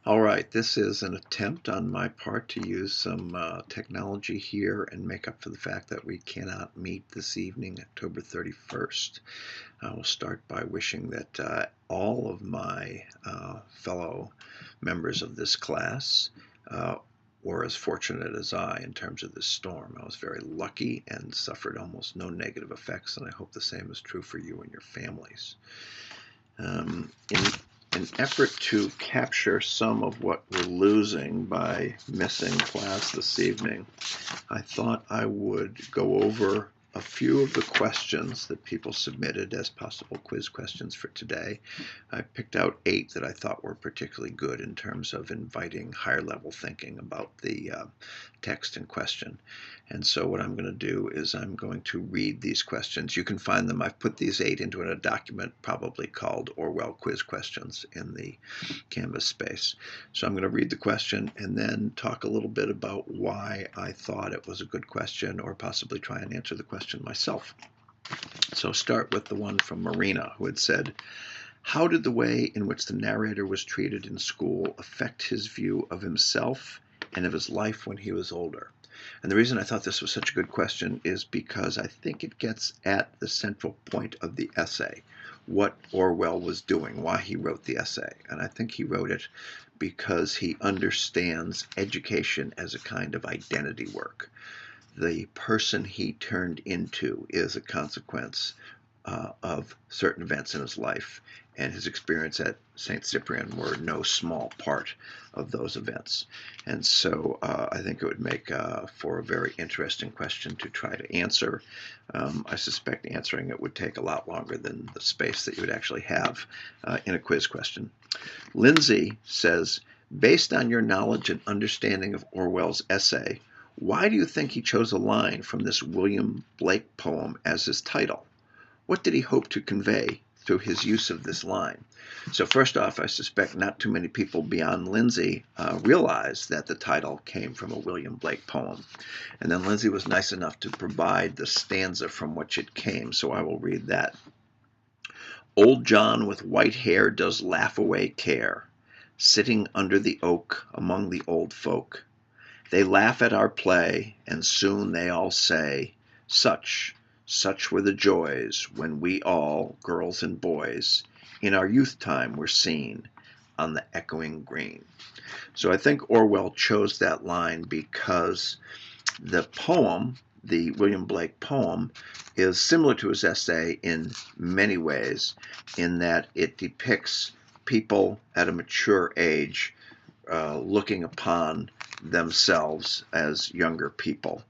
All right, this is an attempt on my part to use some technology here and make up for the fact that we cannot meet this evening, October 31st. I will start by wishing that all of my fellow members of this class were as fortunate as I in terms of this storm. I was very lucky and suffered almost no negative effects, and I hope the same is true for you and your families. In an effort to capture some of what we're losing by missing class this evening, I thought I would go over a few of the questions that people submitted as possible quiz questions for today. I picked out 8 that I thought were particularly good in terms of inviting higher level thinking about the text in question. And so what I'm going to do is I'm going to read these questions. You can find them. I've put these 8 into a document probably called Orwell Quiz Questions in the Canvas space. So I'm going to read the question and then talk a little bit about why I thought it was a good question, or possibly try and answer the question myself. So start with the one from Marina, who had said, how did the way in which the narrator was treated in school affect his view of himself and of his life when he was older? And the reason I thought this was such a good question is because I think it gets at the central point of the essay, what Orwell was doing, why he wrote the essay. And I think he wrote it because he understands education as a kind of identity work. The person he turned into is a consequence of certain events in his life, and his experience at St. Cyprian were no small part of those events. And so I think it would make for a very interesting question to try to answer. I suspect answering it would take a lot longer than the space that you would actually have in a quiz question. Lindsay says, based on your knowledge and understanding of Orwell's essay, why do you think he chose a line from this William Blake poem as his title? What did he hope to convey through his use of this line? So first off, I suspect not too many people beyond Lindsay realize that the title came from a William Blake poem. And then Lindsay was nice enough to provide the stanza from which it came, so I will read that. Old John with white hair does laugh away care, sitting under the oak among the old folk. They laugh at our play, and soon they all say, such were the joys when we all, girls and boys, in our youth time were seen on the echoing green. So I think Orwell chose that line because the poem, the William Blake poem, is similar to his essay in many ways, in that it depicts people at a mature age looking upon themselves as younger people.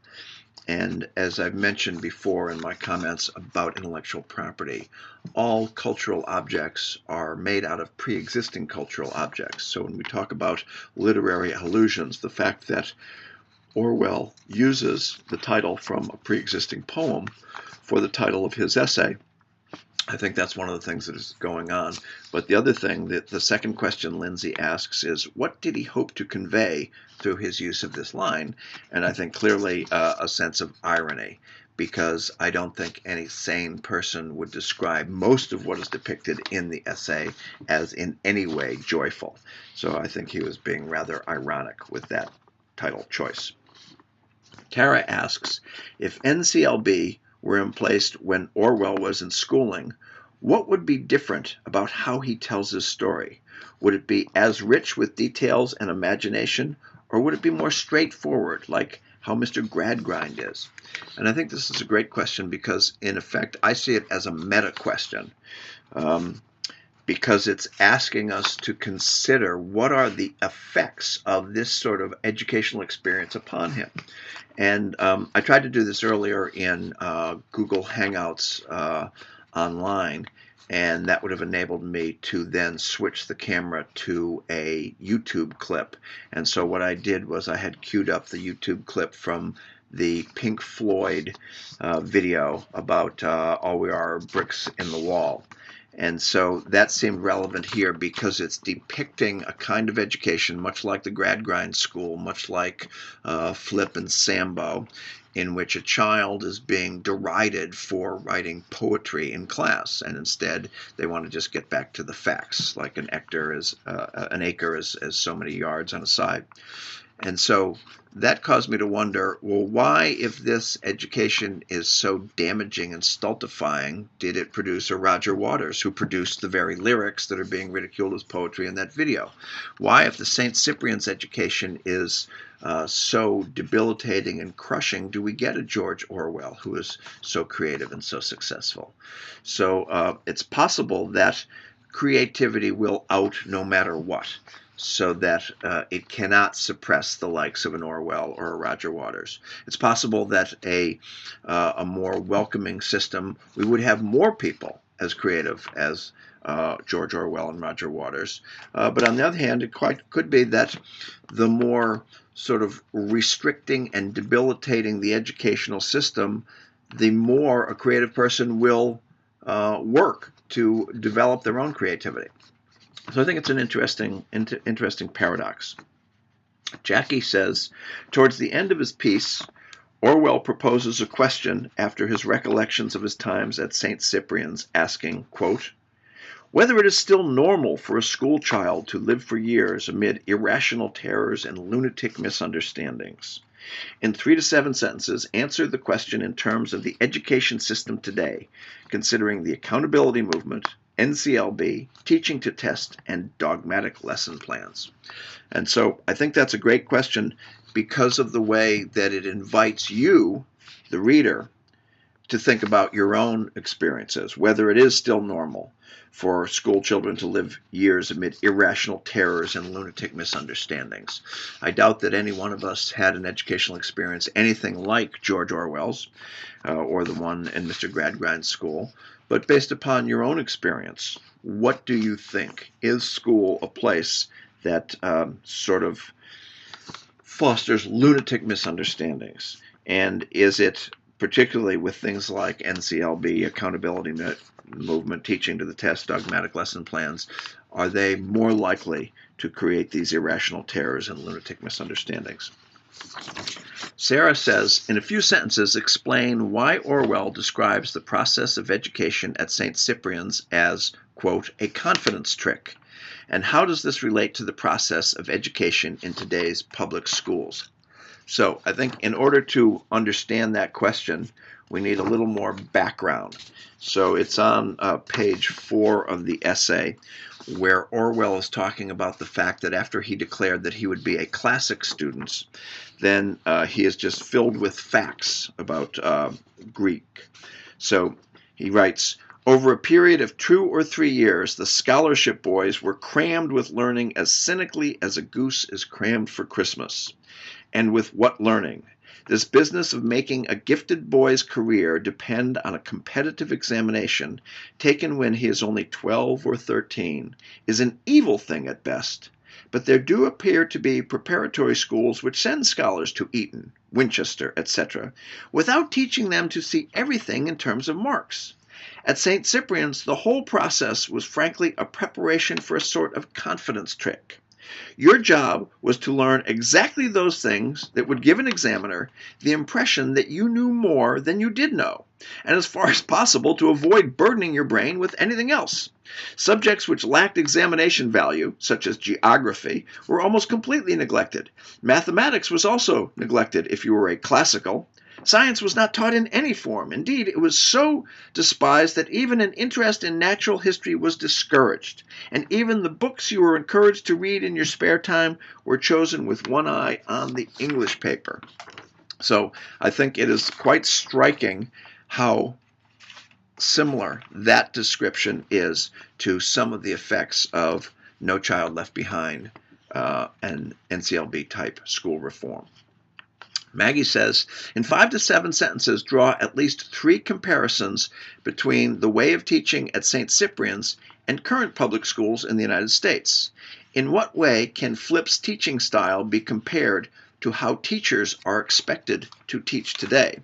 And as I've mentioned before in my comments about intellectual property, all cultural objects are made out of pre-existing cultural objects. So when we talk about literary allusions, the fact that Orwell uses the title from a pre-existing poem for the title of his essay, I think that's one of the things that is going on. But the other thing, that the second question Lindsay asks is, what did he hope to convey through his use of this line? And I think clearly a sense of irony, because I don't think any sane person would describe most of what is depicted in the essay as in any way joyful. So I think he was being rather ironic with that title choice. Tara asks, if NCLB were in place when Orwell was in schooling, what would be different about how he tells his story? Would it be as rich with details and imagination, or would it be more straightforward, like how Mr. Gradgrind is? And I think this is a great question because, in effect, I see it as a meta question. Because it's asking us to consider what are the effects of this sort of educational experience upon him. And I tried to do this earlier in Google Hangouts online, and that would have enabled me to then switch the camera to a YouTube clip. And so what I did was I had queued up the YouTube clip from the Pink Floyd video about All We Are Bricks in the Wall. And so that seemed relevant here because it's depicting a kind of education, much like the grad grind school, much like Flip and Sambo, in which a child is being derided for writing poetry in class, and instead they want to just get back to the facts, like an acre is so many yards on a side. And so that caused me to wonder, well, why, if this education is so damaging and stultifying, did it produce a Roger Waters who produced the very lyrics that are being ridiculed as poetry in that video? Why, if the St. Cyprian's education is so debilitating and crushing, do we get a George Orwell who is so creative and so successful? So it's possible that creativity will out no matter what, so that it cannot suppress the likes of an Orwell or a Roger Waters. It's possible that a more welcoming system, we would have more people as creative as George Orwell and Roger Waters. But on the other hand, it quite could be that the more sort of restricting and debilitating the educational system, the more a creative person will work to develop their own creativity. So I think it's an interesting paradox. Jackie says, towards the end of his piece, Orwell proposes a question after his recollections of his times at St. Cyprian's, asking, quote, whether it is still normal for a school child to live for years amid irrational terrors and lunatic misunderstandings. In 3 to 7 sentences, answer the question in terms of the education system today, considering the accountability movement, NCLB, teaching to test, and dogmatic lesson plans. And so I think that's a great question because of the way that it invites you, the reader, to think about your own experiences, whether it is still normal for school children to live years amid irrational terrors and lunatic misunderstandings. I doubt that any one of us had an educational experience anything like George Orwell's or the one in Mr. Gradgrind's school. But based upon your own experience, what do you think? Is school a place that sort of fosters lunatic misunderstandings? And is it, particularly with things like NCLB, accountability movement, teaching to the test, dogmatic lesson plans, are they more likely to create these irrational terrors and lunatic misunderstandings? Sarah says, in a few sentences, explain why Orwell describes the process of education at St. Cyprian's as, quote, a confidence trick, and how does this relate to the process of education in today's public schools? So I think in order to understand that question, we need a little more background. So it's on page 4 of the essay, where Orwell is talking about the fact that after he declared that he would be a classic student, then he is just filled with facts about Greek. So he writes, over a period of 2 or 3 years, the scholarship boys were crammed with learning as cynically as a goose is crammed for Christmas. And with what learning? This business of making a gifted boy's career depend on a competitive examination taken when he is only 12 or 13 is an evil thing at best. But there do appear to be preparatory schools which send scholars to Eton, Winchester, etc., without teaching them to see everything in terms of marks. At St. Cyprian's, the whole process was frankly a preparation for a sort of confidence trick. Your job was to learn exactly those things that would give an examiner the impression that you knew more than you did know, and as far as possible to avoid burdening your brain with anything else. Subjects which lacked examination value, such as geography, were almost completely neglected. Mathematics was also neglected if you were a classical. Science was not taught in any form. Indeed, it was so despised that even an interest in natural history was discouraged, and even the books you were encouraged to read in your spare time were chosen with one eye on the English paper. So I think it is quite striking how similar that description is to some of the effects of No Child Left Behind and NCLB-type school reform. Maggie says, in 5 to 7 sentences, draw at least 3 comparisons between the way of teaching at St. Cyprian's and current public schools in the United States. In what way can Flip's teaching style be compared to how teachers are expected to teach today?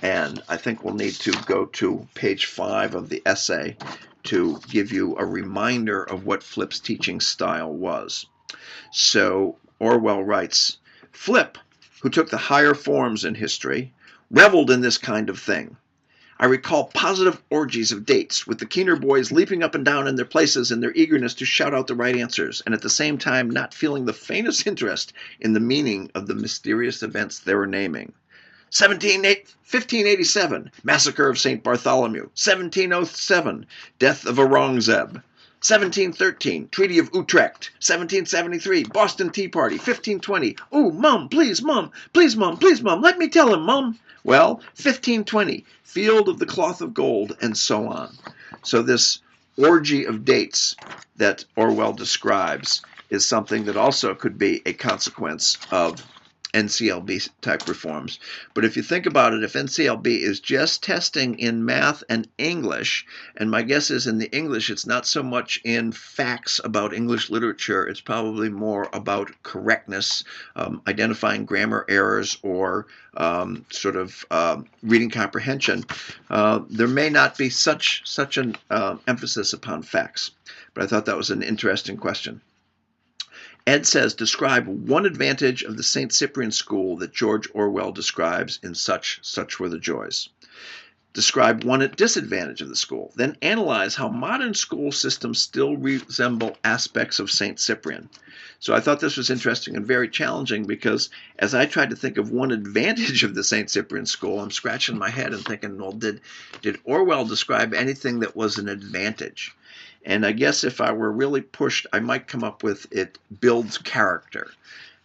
And I think we'll need to go to page 5 of the essay to give you a reminder of what Flip's teaching style was. So Orwell writes, Flip, who took the higher forms in history, reveled in this kind of thing. I recall positive orgies of dates, with the Keener boys leaping up and down in their places in their eagerness to shout out the right answers, and at the same time not feeling the faintest interest in the meaning of the mysterious events they were naming. 1587, Massacre of St. Bartholomew. 1707, Death of Aurangzeb. 1713, Treaty of Utrecht. 1773, Boston Tea Party. 1520, oh, Mum, please, Mum, please, Mum, please, Mum, let me tell him, Mum. Well, 1520, Field of the Cloth of Gold, and so on. So this orgy of dates that Orwell describes is something that also could be a consequence of NCLB type reforms. But if you think about it, if NCLB is just testing in math and English, and my guess is in the English it's not so much in facts about English literature, it's probably more about correctness, identifying grammar errors or reading comprehension, there may not be such an emphasis upon facts. But I thought that was an interesting question. Ed says, describe one advantage of the St. Cyprian school that George Orwell describes in Such Were the Joys. Describe one disadvantage of the school. Then analyze how modern school systems still resemble aspects of St. Cyprian. So I thought this was interesting and very challenging because as I tried to think of one advantage of the St. Cyprian school, I'm scratching my head and thinking, well, did Orwell describe anything that was an advantage? And I guess if I were really pushed, I might come up with it builds character,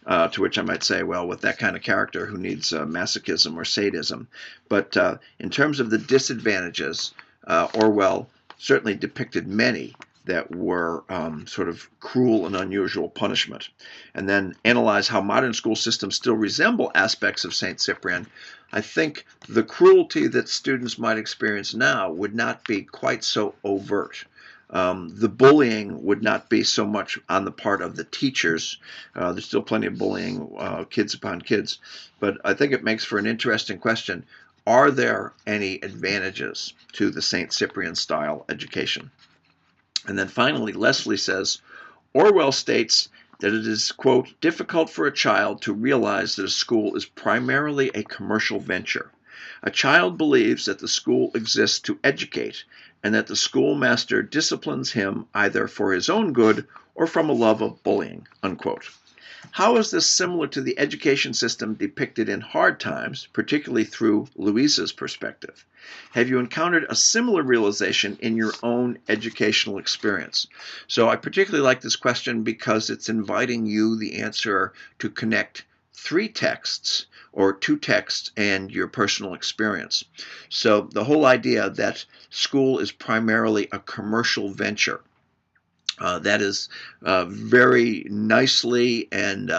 to which I might say, well, with that kind of character, who needs masochism or sadism? But in terms of the disadvantages, Orwell certainly depicted many that were sort of cruel and unusual punishment. And then analyze how modern school systems still resemble aspects of St. Cyprian. I think the cruelty that students might experience now would not be quite so overt. The bullying would not be so much on the part of the teachers. There's still plenty of bullying, kids upon kids. But I think it makes for an interesting question. Are there any advantages to the St. Cyprian style education? And then finally, Leslie says, Orwell states that it is, quote, difficult for a child to realize that a school is primarily a commercial venture. A child believes that the school exists to educate, and that the schoolmaster disciplines him either for his own good or from a love of bullying, unquote. How is this similar to the education system depicted in Hard Times, particularly through Louisa's perspective? Have you encountered a similar realization in your own educational experience? So I particularly like this question because it's inviting you, the answerer, to connect three texts or two texts and your personal experience. So the whole idea that school is primarily a commercial venture, that is very nicely and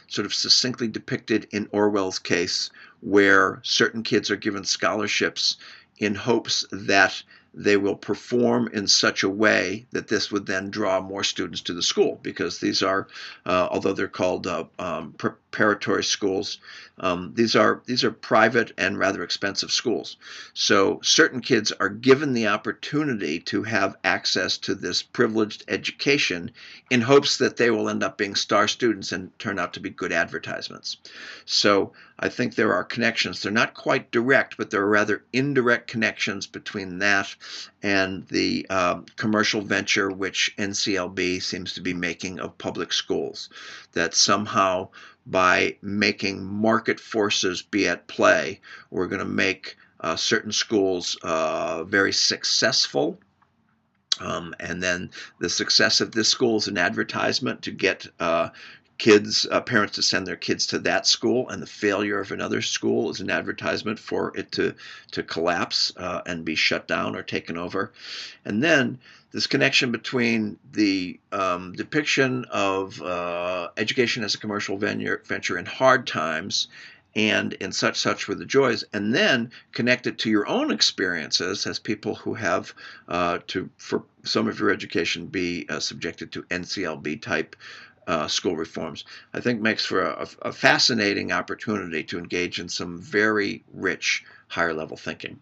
sort of succinctly depicted in Orwell's case, where certain kids are given scholarships in hopes that they will perform in such a way that this would then draw more students to the school, because these are, although they're called preparatory schools, these are private and rather expensive schools. So certain kids are given the opportunity to have access to this privileged education in hopes that they will end up being star students and turn out to be good advertisements. So I think there are connections. They're not quite direct, but there are rather indirect connections between that and the commercial venture which NCLB seems to be making of public schools. That somehow by making market forces be at play, we're going to make certain schools very successful. And then the success of this school is an advertisement to get parents to send their kids to that school, and the failure of another school is an advertisement for it to collapse and be shut down or taken over. And then this connection between the depiction of education as a commercial venture in Hard Times and in Such Were the Joys, and then connect it to your own experiences as people who have for some of your education be subjected to NCLB type school reforms, I think makes for a fascinating opportunity to engage in some very rich higher level thinking.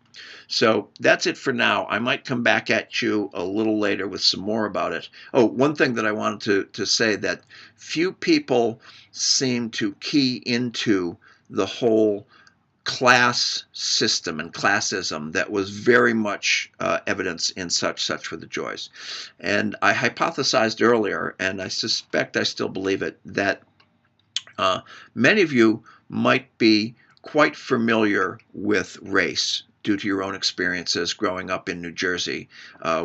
So that's it for now. I might come back at you a little later with some more about it. Oh, one thing that I wanted to say, that few people seem to key into the whole class system and classism that was very much evidence in Such Were the Joys. And I hypothesized earlier, and I suspect I still believe it, that many of you might be quite familiar with race due to your own experiences growing up in New Jersey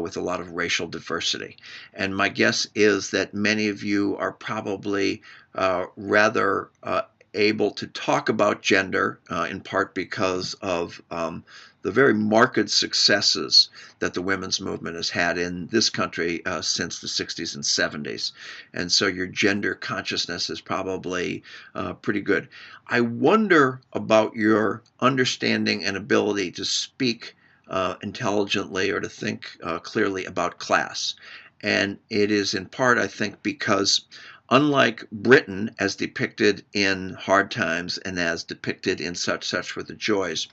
with a lot of racial diversity. And my guess is that many of you are probably rather able to talk about gender, in part because of the very marked successes that the women's movement has had in this country since the 60s and 70s. And so your gender consciousness is probably pretty good. I wonder about your understanding and ability to speak intelligently or to think clearly about class. And it is in part, I think, because unlike Britain, as depicted in Hard Times and as depicted in Such Were the Joys,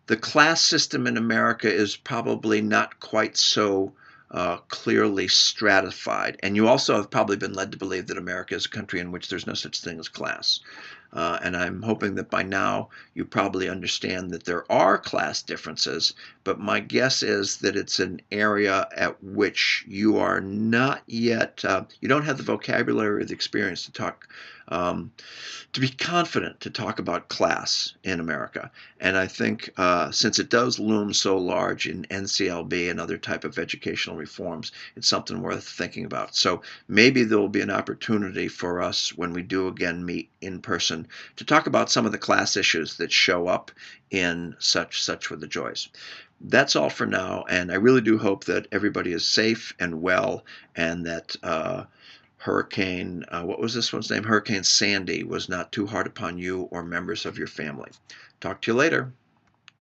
the class system in America is probably not quite so clearly stratified. And you also have probably been led to believe that America is a country in which there's no such thing as class. And I'm hoping that by now you probably understand that there are class differences, but my guess is that it's an area at which you are not yet, you don't have the vocabulary or the experience to talk, to be confident to talk about class in America. And I think since it does loom so large in NCLB and other type of educational reforms, it's something worth thinking about. So maybe there will be an opportunity for us when we do again meet in person to talk about some of the class issues that show up in Such Were the Joys. That's all for now, and I really do hope that everybody is safe and well, and that Hurricane, what was this one's name? Hurricane Sandy was not too hard upon you or members of your family. Talk to you later.